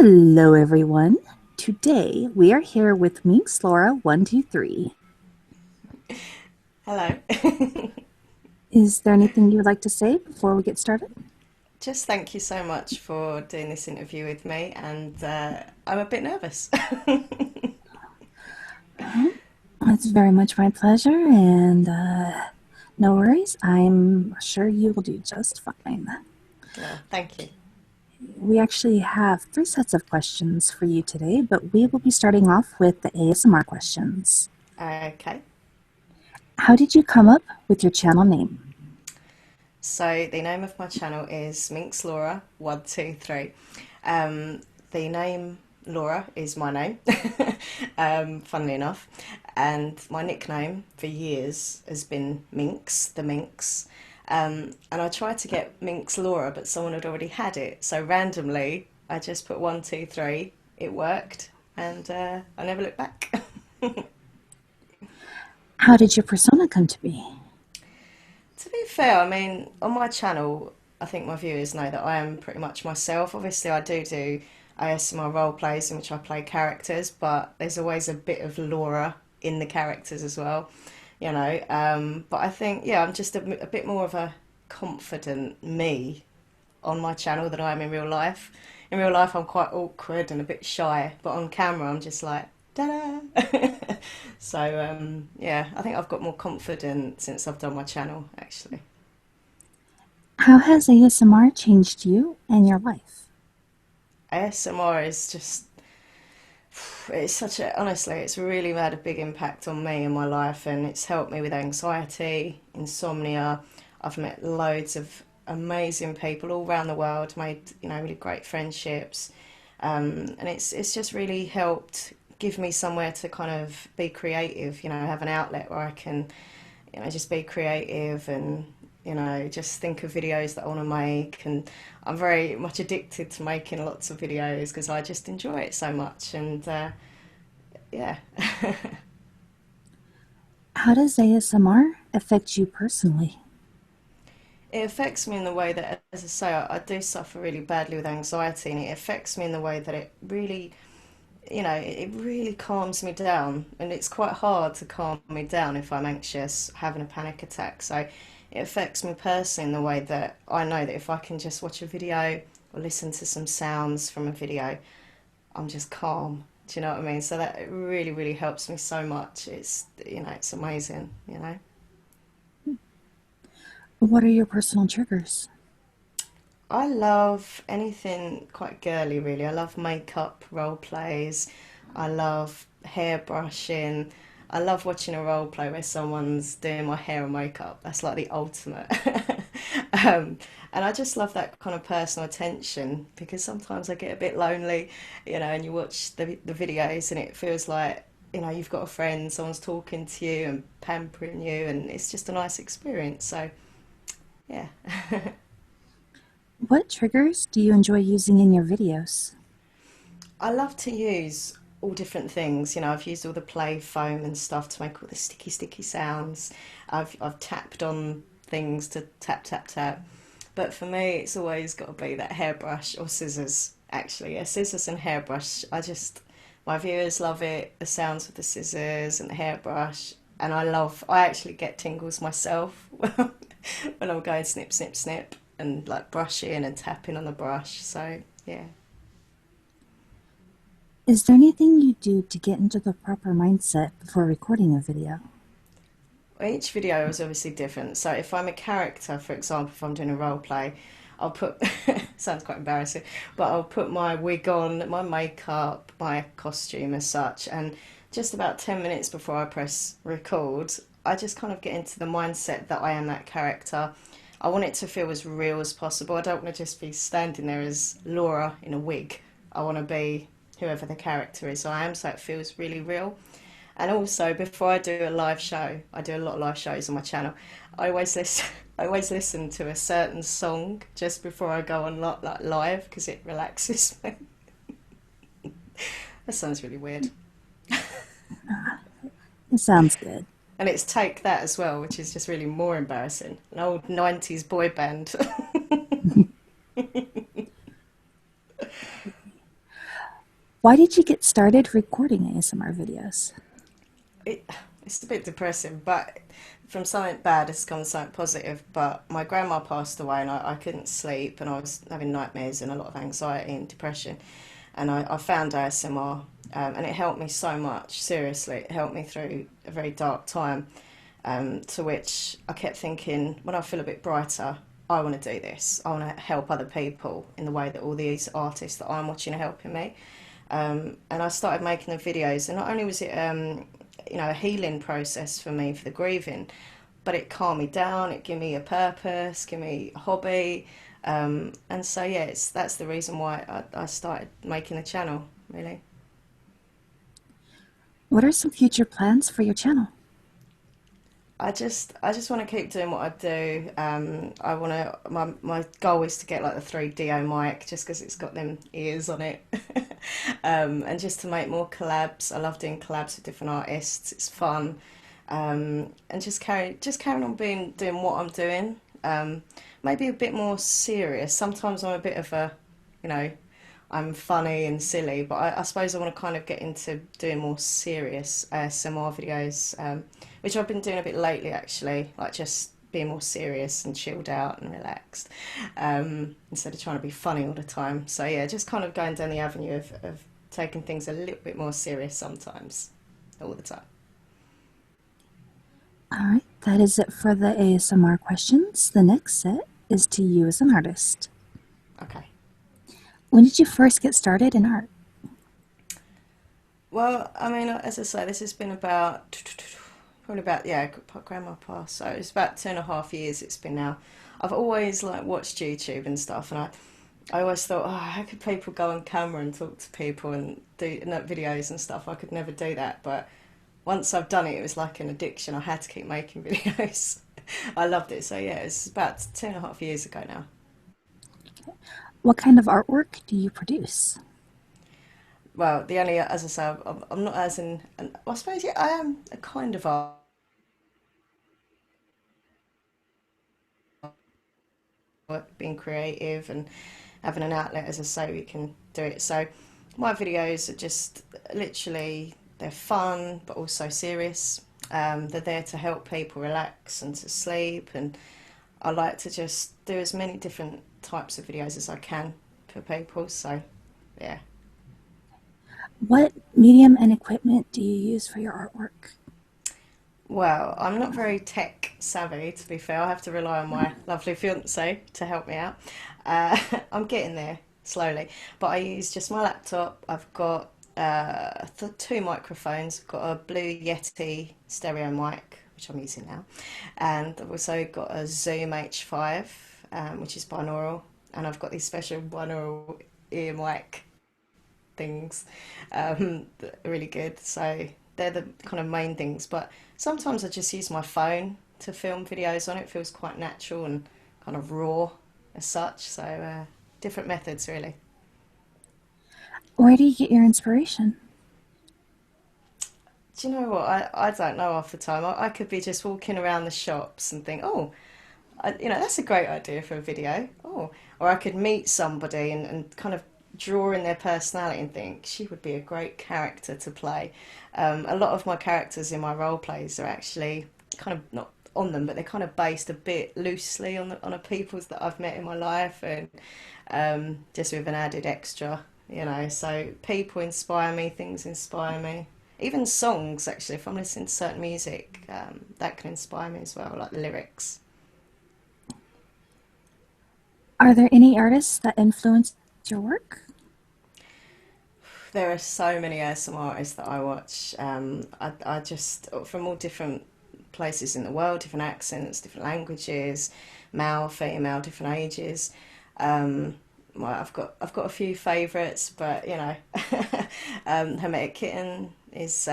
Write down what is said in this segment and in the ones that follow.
Hello, everyone. Today we are here with MinxLaura123. Hello. Is there anything you would like to say before we get started? Just thank you so much for doing this interview with me, and I'm a bit nervous. Well, it's very much my pleasure, and no worries. I'm sure you will do just fine. Well, thank you. We actually have three sets of questions for you today, but we will be starting off with the ASMR questions. Okay. How did you come up with your channel name? So the name of my channel is MinxLaura123. The name Laura is my name, funnily enough, and my nickname for years has been Minx, the Minx. And I tried to get Minx Laura, but someone had already had it. So randomly, I just put 123. It worked, and I never looked back. How did your persona come to be? To be fair, I mean, on my channel, I think my viewers know that I am pretty much myself. Obviously, I do ASMR role plays in which I play characters, but there's always a bit of Laura in the characters as well, you know. But I think, yeah, I'm just a bit more of a confident me on my channel than I am in real life. In real life, I'm quite awkward and a bit shy, but on camera, I'm just like, da-da. So, yeah, I think I've got more confidence since I've done my channel, actually. How has ASMR changed you and your life? ASMR is just, it's such a, honestly, it's really had a big impact on me and my life, and it's helped me with anxiety, insomnia. I've met loads of amazing people all around the world, made, really great friendships. And it's just really helped give me somewhere to kind of be creative, have an outlet where I can, just be creative and, just think of videos that I want to make. And I'm very much addicted to making lots of videos because I just enjoy it so much. And yeah. How does ASMR affect you personally? It affects me in the way that, as I say, I do suffer really badly with anxiety, and it affects me in the way that it really, it really calms me down. And it's quite hard to calm me down if I'm anxious, having a panic attack. So it affects me personally in the way that I know that if I can just watch a video or listen to some sounds from a video, I'm just calm. Do you know what I mean? So that it really, really helps me so much. It's amazing. What are your personal triggers? I love anything quite girly, really. I love makeup, role plays. I love hair brushing. I love watching a role play where someone's doing my hair and makeup. That's like the ultimate. um, and I just love that kind of personal attention because sometimes I get a bit lonely, and you watch the videos and it feels like, you've got a friend, someone's talking to you and pampering you, and it's just a nice experience. So, yeah. What triggers do you enjoy using in your videos? I love to use all different things. I've used all the play foam and stuff to make all the sticky, sticky sounds. I've tapped on things to tap, tap, tap. But for me, it's always got to be that hairbrush or scissors. Actually, yeah, scissors and hairbrush. My viewers love it. The sounds of the scissors and the hairbrush, and I actually get tingles myself when I'm going snip, snip, snip, and like brushing and tapping on the brush. So yeah. Is there anything you do to get into the proper mindset before recording a video? Each video is obviously different. So if I'm a character, for example, if I'm doing a role play, I'll put sounds quite embarrassing, but I'll put my wig on, my makeup, my costume as such, and just about 10 minutes before I press record, I just kind of get into the mindset that I am that character. I want it to feel as real as possible. I don't want to just be standing there as Laura in a wig. I want to be whoever the character is I am, so it feels really real. And also, before I do a live show, I do a lot of live shows on my channel. I always listen. I always listen to a certain song just before I go on like live because it relaxes me. That sounds really weird. It sounds good. And it's Take That as well, which is just really more embarrassing. An old 90s boy band. Why did you get started recording ASMR videos? It's a bit depressing, but from something bad it's come something positive. But my grandma passed away and I couldn't sleep and I was having nightmares and a lot of anxiety and depression. And I found ASMR and it helped me so much. Seriously, it helped me through a very dark time. To which I kept thinking, when I feel a bit brighter, I want to do this. I want to help other people in the way that all these artists that I'm watching are helping me. And I started making the videos, and not only was it, a healing process for me for the grieving, but it calmed me down. It gave me a purpose, gave me a hobby, and so yeah, that's the reason why I started making the channel. Really. What are some future plans for your channel? I just want to keep doing what I do. I want to. My goal is to get like the 3DO mic, just because it's got them ears on it, and just to make more collabs. I love doing collabs with different artists. It's fun, and just carrying on doing what I'm doing. Maybe a bit more serious. Sometimes I'm a bit of a, you know, I'm funny and silly, but I suppose I want to kind of get into doing more serious ASMR videos, which I've been doing a bit lately actually, like just being more serious and chilled out and relaxed, instead of trying to be funny all the time. So yeah, just kind of going down the avenue of taking things a little bit more serious sometimes, all the time. All right, that is it for the ASMR questions. The next set is to you as an artist. Okay. When did you first get started in art? Well, I mean, as I say, this has been about probably about yeah, grandma passed, so it's about 2.5 years it's been now. I've always like watched YouTube and stuff, and I always thought, oh, how could people go on camera and talk to people and do videos and stuff? I could never do that, but once I've done it, it was like an addiction. I had to keep making videos. I loved it. So yeah, it's about 2.5 years ago now. What kind of artwork do you produce? Well, the only, as I say, I'm not as in, and I suppose yeah, I am a kind of art, being creative and having an outlet. As I say, we can do it. So my videos are just literally they're fun but also serious. They're there to help people relax and to sleep, and I like to just do as many different types of videos as I can for people. So yeah. What medium and equipment do you use for your artwork? Well, I'm not very tech savvy, to be fair. I have to rely on my lovely fiance to help me out. Uh, I'm getting there slowly, but I use just my laptop. I've got two microphones. I've got a Blue Yeti stereo mic, which I'm using now, and I've also got a Zoom H5, which is binaural, and I've got these special binaural ear mic things that are really good. So they're the kind of main things. But sometimes I just use my phone to film videos on it. It feels quite natural and kind of raw as such. So different methods really. Where do you get your inspiration? Do you know what? I don't know half the time. I could be just walking around the shops and think, oh, that's a great idea for a video. Oh, or I could meet somebody and kind of draw in their personality and think she would be a great character to play. A lot of my characters in my role plays are actually kind of not on them, but they're kind of based a bit loosely on the peoples that I've met in my life, and just with an added extra, So people inspire me, things inspire me. Even songs, actually, if I'm listening to certain music, that can inspire me as well, like the lyrics. Are there any artists that influence your work? There are so many ASMR artists that I watch. I just from all different places in the world, different accents, different languages, male, female, different ages. Um, well, I've got a few favourites, but Hermetic Kitten is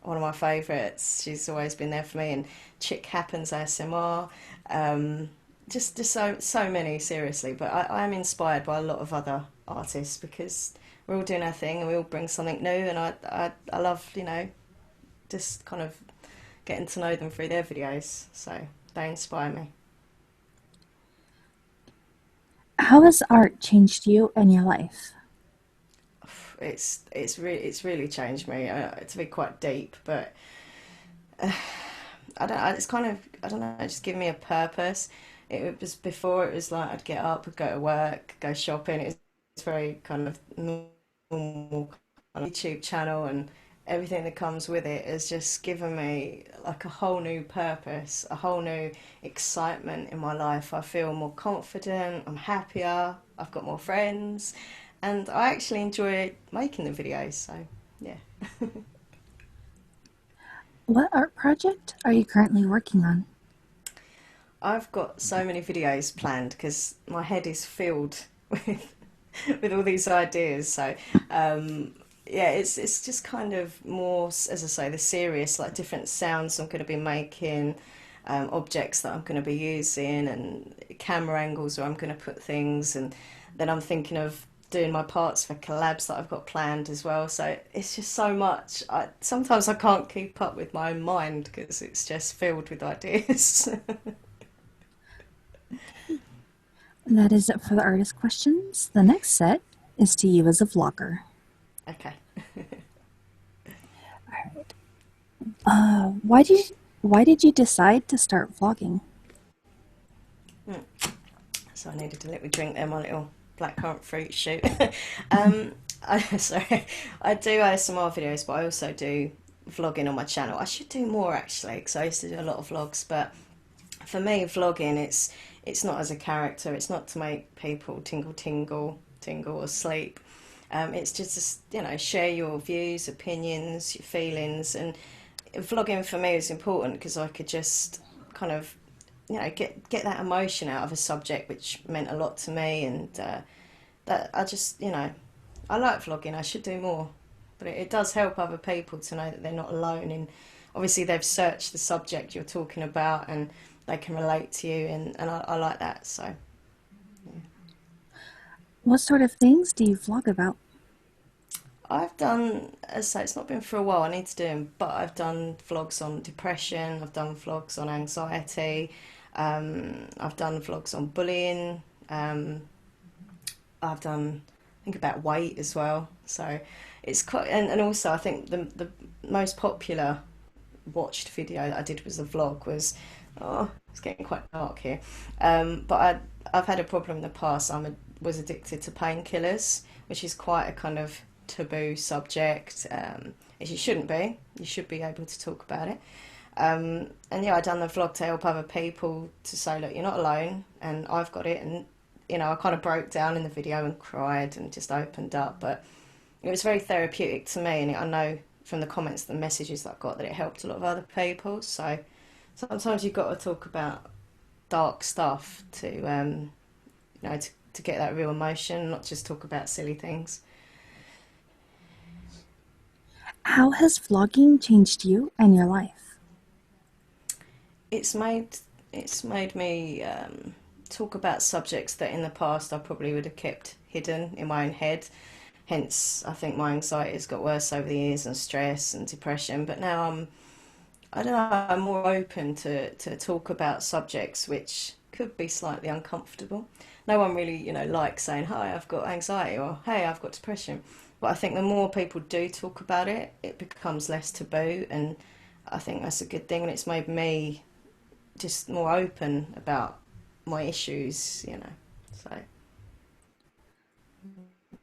one of my favourites. She's always been there for me, and Chick Happens ASMR. Um, just so many, seriously. But I am inspired by a lot of other artists because we're all doing our thing and we all bring something new, and I love just kind of getting to know them through their videos, so they inspire me. How has art changed you and your life? it's really changed me. To be quite deep, but I don't. It's kind of, I don't know. It's just given me a purpose. It was before. It was like I'd get up, I'd go to work, go shopping. It's very kind of normal kind of YouTube channel, and everything that comes with it has just given me like a whole new purpose, a whole new excitement in my life. I feel more confident. I'm happier. I've got more friends, and I actually enjoy making the videos. So yeah. What art project are you currently working on? I've got so many videos planned because my head is filled with all these ideas. So yeah, it's just kind of more, as I say, the serious, like different sounds I'm going to be making, objects that I'm going to be using, and camera angles where I'm going to put things, and then I'm thinking of doing my parts for collabs that I've got planned as well. So it's just so much. Sometimes I can't keep up with my own mind because it's just filled with ideas. That is it for the artist questions. The next set is to you as a vlogger. Okay. Why did you decide to start vlogging? So I needed a little drink there, my little blackcurrant fruit shoot. um, sorry, I do ASMR videos, but I also do vlogging on my channel. I should do more actually, because I used to do a lot of vlogs. But for me, vlogging, it's not as a character. It's not to make people tingle or sleep. It's just to, share your views, opinions, your feelings, and vlogging for me is important because I could just kind of get that emotion out of a subject which meant a lot to me, and that I just I like vlogging. I should do more, but it does help other people to know that they're not alone in, obviously they've searched the subject you're talking about and they can relate to you, and I like that. So yeah. What sort of things do you vlog about? I've done, as I say, it's not been for a while, I need to do them, but I've done vlogs on depression, I've done vlogs on anxiety, I've done vlogs on bullying, I've done, I think, about weight as well. So it's quite, and also I think the most popular watched video that I did was a vlog was, oh, it's getting quite dark here, but I've had a problem in the past. Was addicted to painkillers, which is quite a kind of taboo subject, as you shouldn't be. You should be able to talk about it. And yeah, I done the vlog to help other people to say, look, you're not alone, and I've got it. And I kind of broke down in the video and cried and just opened up. But it was very therapeutic to me, and I know from the comments, the messages that I got, that it helped a lot of other people. So sometimes you've got to talk about dark stuff to get that real emotion, not just talk about silly things. How has vlogging changed you and your life? It's made me talk about subjects that in the past I probably would have kept hidden in my own head. Hence, I think my anxiety has got worse over the years, and stress and depression. But now I don't know, I'm more open to talk about subjects which could be slightly uncomfortable. No one really, likes saying, hi, I've got anxiety, or hey, I've got depression. But I think the more people do talk about it, it becomes less taboo, and I think that's a good thing, and it's made me just more open about my issues. So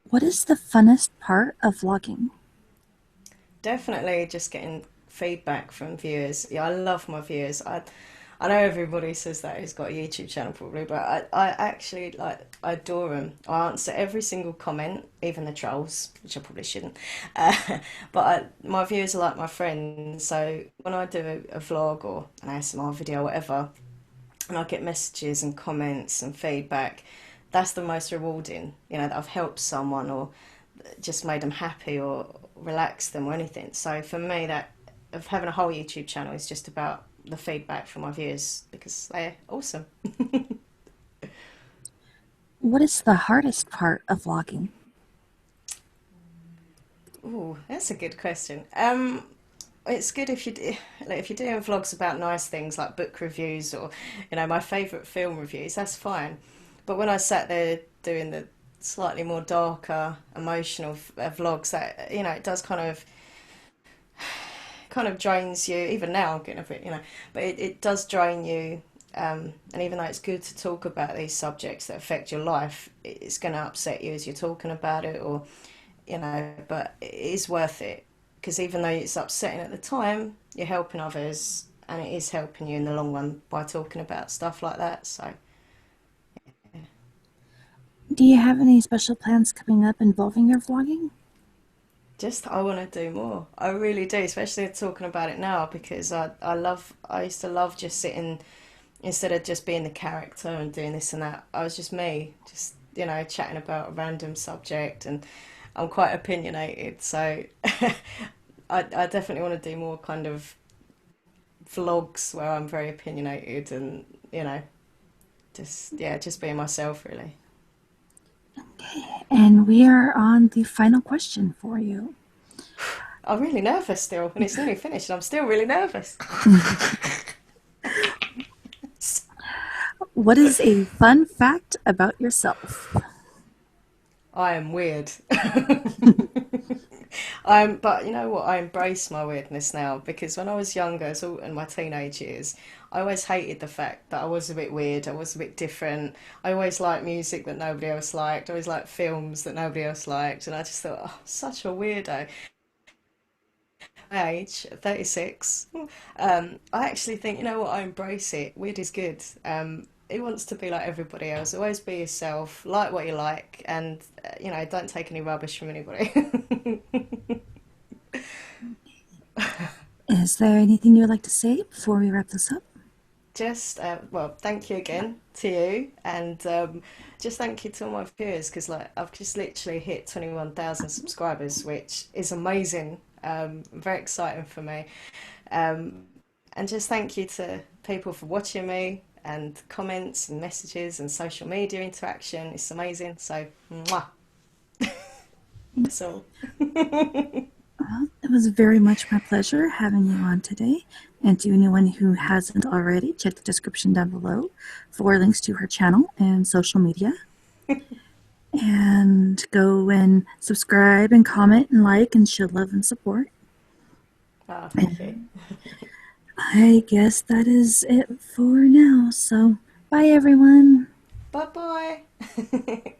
What is the funnest part of vlogging? definitely just getting feedback from viewers. Yeah, I love my viewers. I know everybody says that who's got a YouTube channel probably, but I actually I adore them. I answer every single comment, even the trolls, which I probably shouldn't. Uh, but my viewers are like my friends. So when I do a vlog or an ASMR video, or whatever, and I get messages and comments and feedback, that's the most rewarding. That I've helped someone or just made them happy or relaxed them or anything. So for me, that of having a whole YouTube channel is just about the feedback from my viewers because they're awesome. What is the hardest part of vlogging? Ooh, that's a good question. It's good if if you're doing vlogs about nice things like book reviews or my favourite film reviews. That's fine. But when I sat there doing the slightly more darker, emotional vlogs that it does kind of drains you. Even now, I'm getting a bit, but it does drain you. And even though it's good to talk about these subjects that affect your life, it's going to upset you as you're talking about it, or but it is worth it because even though it's upsetting at the time, you're helping others, and it is helping you in the long run by talking about stuff like that. So, Do you have any special plans coming up involving your vlogging? just I want to do more. I really do, especially talking about it now because I used to love just sitting instead of just being the character and doing this and that. I was just me, just chatting about a random subject, and I'm quite opinionated, so I definitely want to do more kind of vlogs where I'm very opinionated and just being myself really. And we are on the final question for you. I'm really nervous still, and it's nearly finished, and I'm still really nervous. What is a fun fact about yourself? I am weird. But you know what? I embrace my weirdness now because when I was younger, so in my teenage years, I always hated the fact that I was a bit weird. I was a bit different. I always liked music that nobody else liked. I always liked films that nobody else liked, and I just thought, oh, such a weirdo. My age, 36, I actually think, you know what? I embrace it. Weird is good. Who wants to be like everybody else? Always be yourself. Like what you like, and don't take any rubbish from anybody. Is there anything you would like to say before we wrap this up? Just well, thank you again to you, and just thank you to all my viewers because like I've just literally hit 21,000 subscribers, which is amazing. Very exciting for me, um, and just thank you to people for watching me and comments and messages and social media interaction. It's amazing. So, mwah, that's all. It was very much my pleasure having you on today. And to anyone who hasn't already, check the description down below for links to her channel and social media. And go and subscribe and comment and like and show love and support. Oh, thank you. And I guess that is it for now. So, bye everyone. Bye bye.